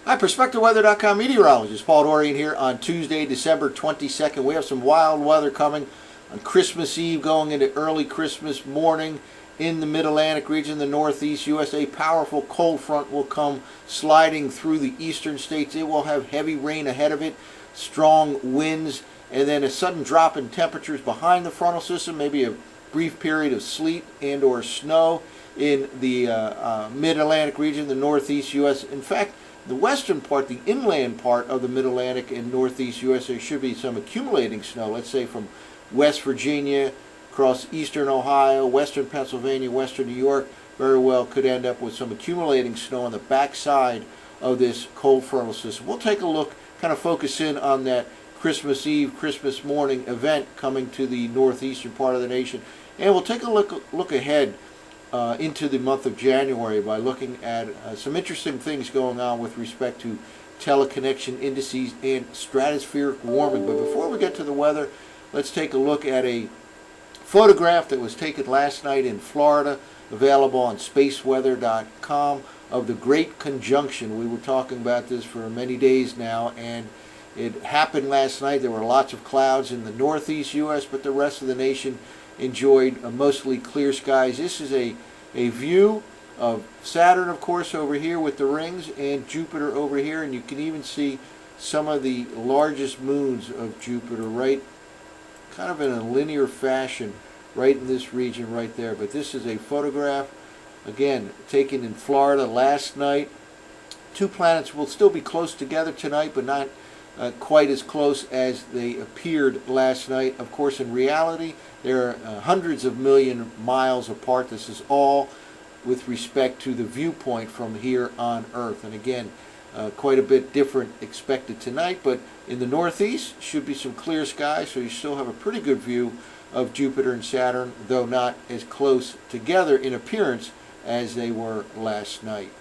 Hi, PerspectiveWeather.com meteorologist Paul Dorian here on Tuesday, December 22nd. We have some wild weather coming on Christmas Eve, going into early Christmas morning in the Mid-Atlantic region, the Northeast U.S. A powerful cold front will come sliding through the eastern states. It will have heavy rain ahead of it, strong winds, and then a sudden drop in temperatures behind the frontal system, maybe a brief period of sleet and or snow in the Mid-Atlantic region, the Northeast U.S. In fact, the western part, the inland part of the Mid-Atlantic and Northeast U.S., there should be some accumulating snow, let's say from West Virginia, across eastern Ohio, western Pennsylvania, western New York, very well could end up with some accumulating snow on the backside of this cold frontal system. We'll take a look, kind of focus in on that Christmas Eve, Christmas morning event coming to the northeastern part of the nation, and we'll take a look ahead into the month of January by looking at some interesting things going on with respect to teleconnection indices and stratospheric warming. But before we get to the weather, let's take a look at a photograph that was taken last night in Florida, available on spaceweather.com, of the Great Conjunction. We were talking about this for many days now, and it happened last night. There were lots of clouds in the northeast U.S., but the rest of the nation enjoyed mostly clear skies. This is a view of Saturn, of course, over here with the rings, and Jupiter over here, and you can even see some of the largest moons of Jupiter right kind of in a linear fashion right in this region right there. But this is a photograph, again, taken in Florida last night. Two planets will still be close together tonight, but not quite as close as they appeared last night. Of course, in reality, they're hundreds of million miles apart. This is all with respect to the viewpoint from here on Earth. And again, quite a bit different expected tonight, but in the northeast should be some clear skies, so you still have a pretty good view of Jupiter and Saturn, though not as close together in appearance as they were last night.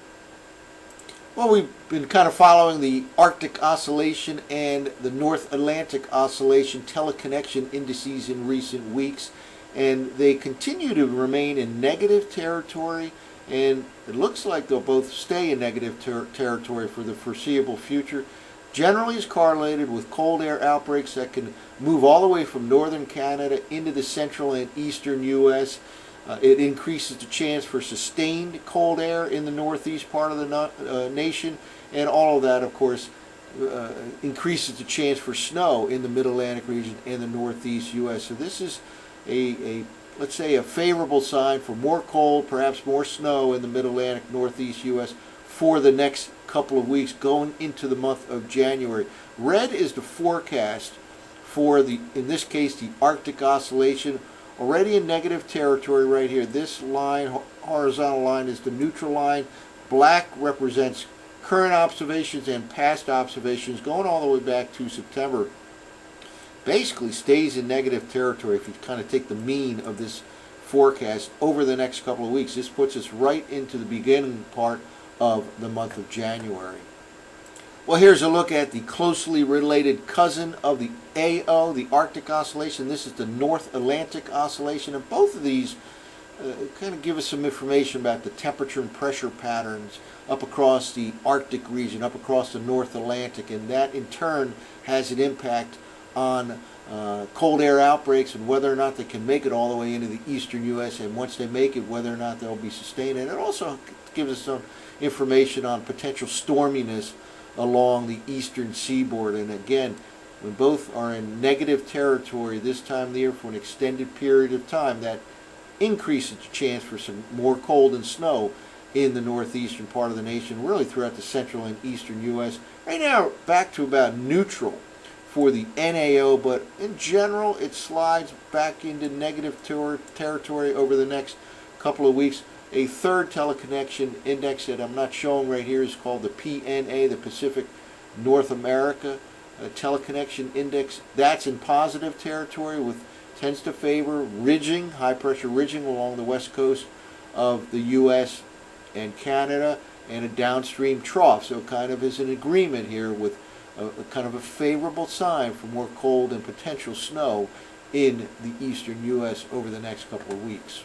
Well, we've been kind of following the Arctic Oscillation and the North Atlantic Oscillation teleconnection indices in recent weeks, and they continue to remain in negative territory, and it looks like they'll both stay in negative territory for the foreseeable future. Generally is correlated with cold air outbreaks that can move all the way from northern Canada into the central and eastern U.S. It increases the chance for sustained cold air in the northeast part of the nation, and all of that, of course, increases the chance for snow in the Mid-Atlantic region and the northeast U.S. So this is let's say a favorable sign for more cold, perhaps more snow in the Mid-Atlantic, northeast U.S. for the next couple of weeks going into the month of January. Red is the forecast for in this case, the Arctic Oscillation, already in negative territory right here. This line, horizontal line, is the neutral line. Black represents current observations and past observations going all the way back to September. Basically stays in negative territory if you kind of take the mean of this forecast over the next couple of weeks. This puts us right into the beginning part of the month of January. Well, here's a look at the closely related cousin of the AO, the Arctic Oscillation. This is the North Atlantic Oscillation, and both of these kind of give us some information about the temperature and pressure patterns up across the Arctic region, up across the North Atlantic, and that in turn has an impact on cold air outbreaks and whether or not they can make it all the way into the eastern U.S., and once they make it, whether or not they'll be sustained. And it also gives us some information on potential storminess along the eastern seaboard. And again, when both are in negative territory this time of the year for an extended period of time, that increases the chance for some more cold and snow in the northeastern part of the nation, really throughout the central and eastern U.S. Right now, back to about neutral for the NAO, but in general, it slides back into negative territory over the next couple of weeks. A third teleconnection index that I'm not showing right here is called the PNA, the Pacific North America Teleconnection Index. That's in positive territory, tends to favor ridging, high pressure ridging along the west coast of the U.S. and Canada, and a downstream trough. So it kind of is an agreement here with a kind of a favorable sign for more cold and potential snow in the eastern U.S. over the next couple of weeks.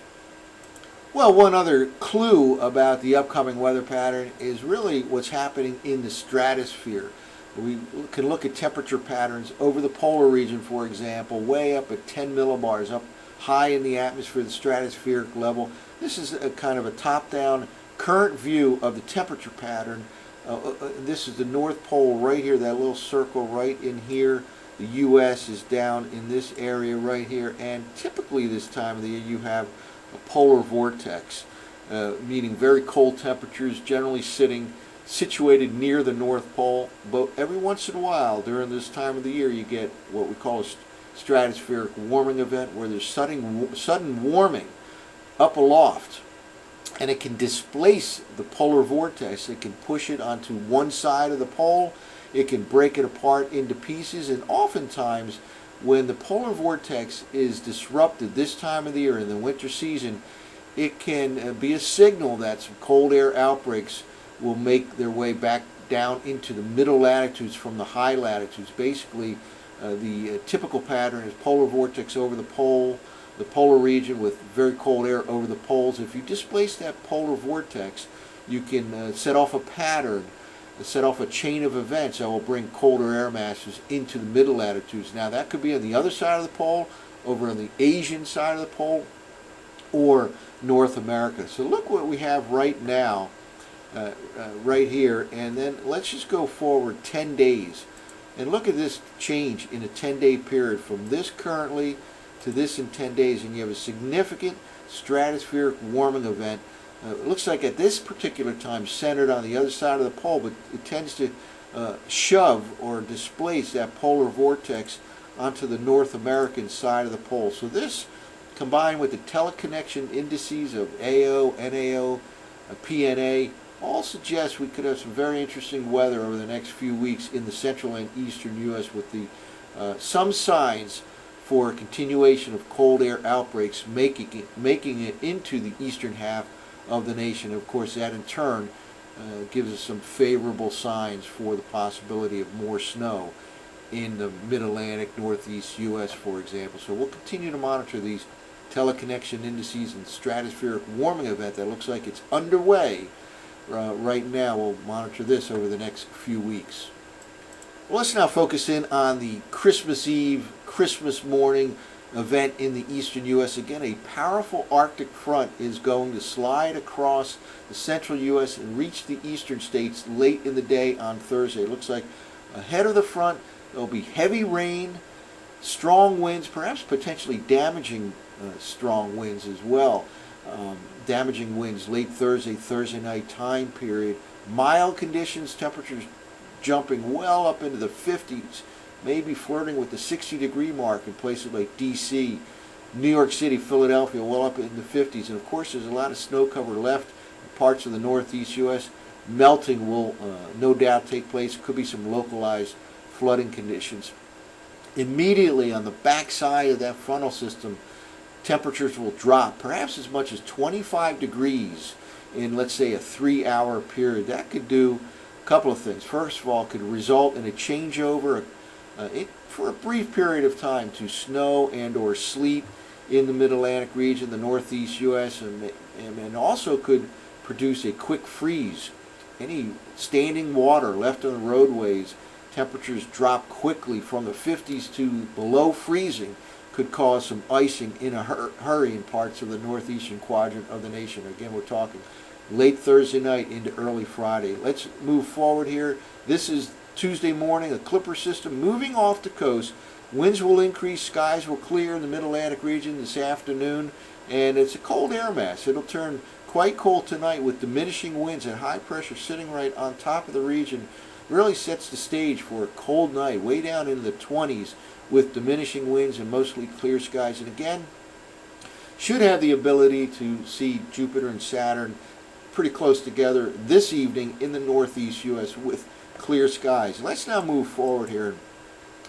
Well, one other clue about the upcoming weather pattern is really what's happening in the stratosphere. We can look at temperature patterns over the polar region, for example, way up at 10 millibars, up high in the atmosphere, the stratospheric level. This is a kind of a top-down current view of the temperature pattern. This is the North Pole right here, that little circle right in here. The U.S. is down in this area right here, and typically this time of the year you have a polar vortex, meaning very cold temperatures, generally situated near the North Pole. But every once in a while during this time of the year you get what we call a stratospheric warming event, where there's sudden warming up aloft, and it can displace the polar vortex. It can push it onto one side of the pole, it can break it apart into pieces, and oftentimes when the polar vortex is disrupted this time of the year in the winter season, it can be a signal that some cold air outbreaks will make their way back down into the middle latitudes from the high latitudes. Basically, the typical pattern is polar vortex over the polar region with very cold air over the poles. If you displace that polar vortex, you can set off a pattern, set off a chain of events that will bring colder air masses into the middle latitudes. Now that could be on the other side of the pole, over on the Asian side of the pole, or North America. So look what we have right now, right here, and then let's just go forward 10 days. And look at this change in a 10-day period from this currently to this in 10 days, and you have a significant stratospheric warming event. It looks like at this particular time centered on the other side of the pole, but it tends to shove or displace that polar vortex onto the North American side of the pole. So this, combined with the teleconnection indices of AO, NAO, PNA, all suggest we could have some very interesting weather over the next few weeks in the central and eastern U.S. with the some signs for a continuation of cold air outbreaks making it into the eastern half of the nation. Of course, that in turn gives us some favorable signs for the possibility of more snow in the mid-Atlantic, northeast U.S., for example. So we'll continue to monitor these teleconnection indices and stratospheric warming event that looks like it's underway right now. We'll monitor this over the next few weeks. Well, let's now focus in on the Christmas Eve, Christmas morning event in the eastern U.S. Again, a powerful Arctic front is going to slide across the central U.S. and reach the eastern states late in the day on Thursday. It looks like ahead of the front there'll be heavy rain, strong winds, perhaps potentially damaging strong winds as well. Damaging winds late Thursday night time period. Mild conditions, temperatures jumping well up into the 50s, maybe flirting with the 60-degree mark in places like D.C., New York City, Philadelphia, well up in the 50s. And of course, there's a lot of snow cover left in parts of the northeast U.S. Melting will no doubt take place. Could be some localized flooding conditions. Immediately on the backside of that frontal system, temperatures will drop perhaps as much as 25 degrees in, let's say, a 3-hour period. That could do a couple of things. First of all, it could result in a changeover for a brief period of time to snow and or sleet in the mid-Atlantic region, the northeast U.S., and also could produce a quick freeze. Any standing water left on the roadways, temperatures drop quickly from the 50s to below freezing, could cause some icing in a hurry in parts of the northeastern quadrant of the nation. Again, we're talking late Thursday night into early Friday. Let's move forward here. This is Tuesday morning, a Clipper system moving off the coast. Winds will increase, skies will clear in the mid-Atlantic region this afternoon, and it's a cold air mass. It'll turn quite cold tonight with diminishing winds and high pressure sitting right on top of the region. Really sets the stage for a cold night, way down into the 20s with diminishing winds and mostly clear skies. And again, should have the ability to see Jupiter and Saturn pretty close together this evening in the northeast U.S. with clear skies. Let's now move forward here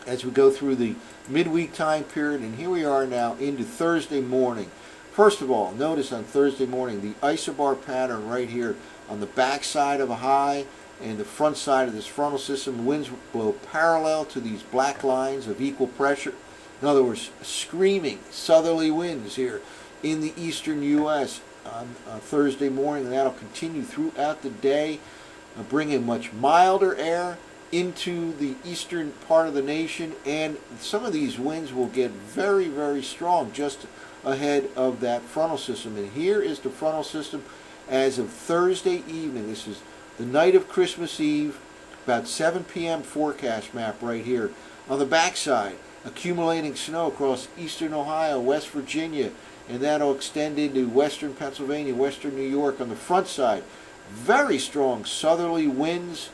as we go through the midweek time period, and here we are now into Thursday morning. First of all, notice on Thursday morning the isobar pattern right here on the back side of a high and the front side of this frontal system. Winds blow parallel to these black lines of equal pressure. In other words, screaming southerly winds here in the eastern U.S. on Thursday morning, and that'll continue throughout the day, bringing much milder air into the eastern part of the nation, and some of these winds will get very, very strong just ahead of that frontal system. And here is the frontal system as of Thursday evening. This is the night of Christmas Eve, about 7 p.m. forecast map right here. On the backside, accumulating snow across eastern Ohio, West Virginia, and that'll extend into western Pennsylvania, western New York. On the front side, very strong southerly winds,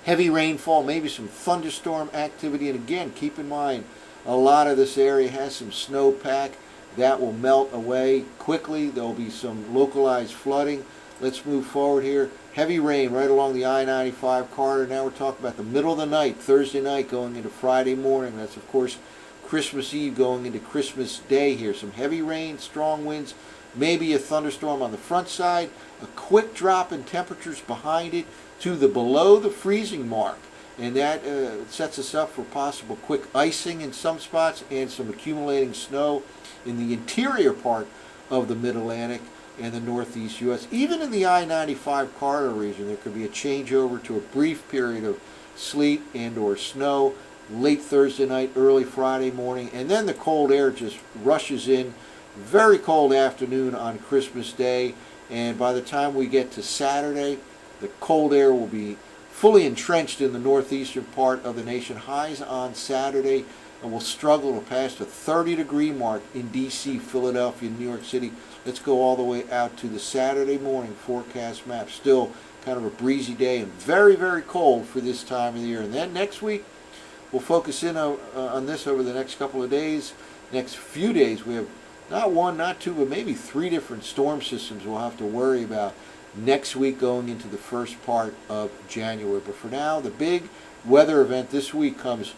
heavy rainfall, maybe some thunderstorm activity. And again, keep in mind, a lot of this area has some snowpack that will melt away quickly. There'll be some localized flooding. Let's move forward here. Heavy rain right along the I-95 corridor. Now we're talking about the middle of the night, Thursday night going into Friday morning. That's, of course, Christmas Eve going into Christmas Day here. Some heavy rain, strong winds, maybe a thunderstorm on the front side. A quick drop in temperatures behind it to the below the freezing mark. And that sets us up for possible quick icing in some spots and some accumulating snow in the interior part of the Mid-Atlantic and the Northeast U.S. Even in the I-95 corridor region, there could be a changeover to a brief period of sleet and or snow late Thursday night, early Friday morning, and then the cold air just rushes in. Very cold afternoon on Christmas Day, and by the time we get to Saturday, the cold air will be fully entrenched in the northeastern part of the nation. Highs on Saturday, and will struggle to pass the 30-degree mark in D.C., Philadelphia, New York City. Let's go all the way out to the Saturday morning forecast map. Still kind of a breezy day and very, very cold for this time of the year. And then next week, we'll focus in on this over the next couple of days. Next few days, we have not one, not two, but maybe 3 different storm systems we'll have to worry about next week going into the first part of January. But for now, the big weather event this week comes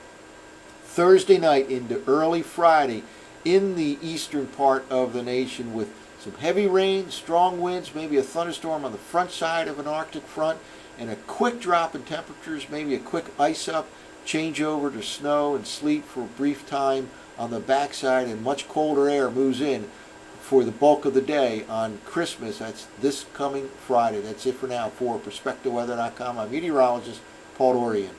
Thursday night into early Friday in the eastern part of the nation with some heavy rain, strong winds, maybe a thunderstorm on the front side of an Arctic front, and a quick drop in temperatures, maybe a quick ice up, change over to snow and sleet for a brief time on the backside, and much colder air moves in for the bulk of the day on Christmas. That's this coming Friday. That's it for now. For PerspectiveWeather.com, I'm meteorologist Paul Dorian.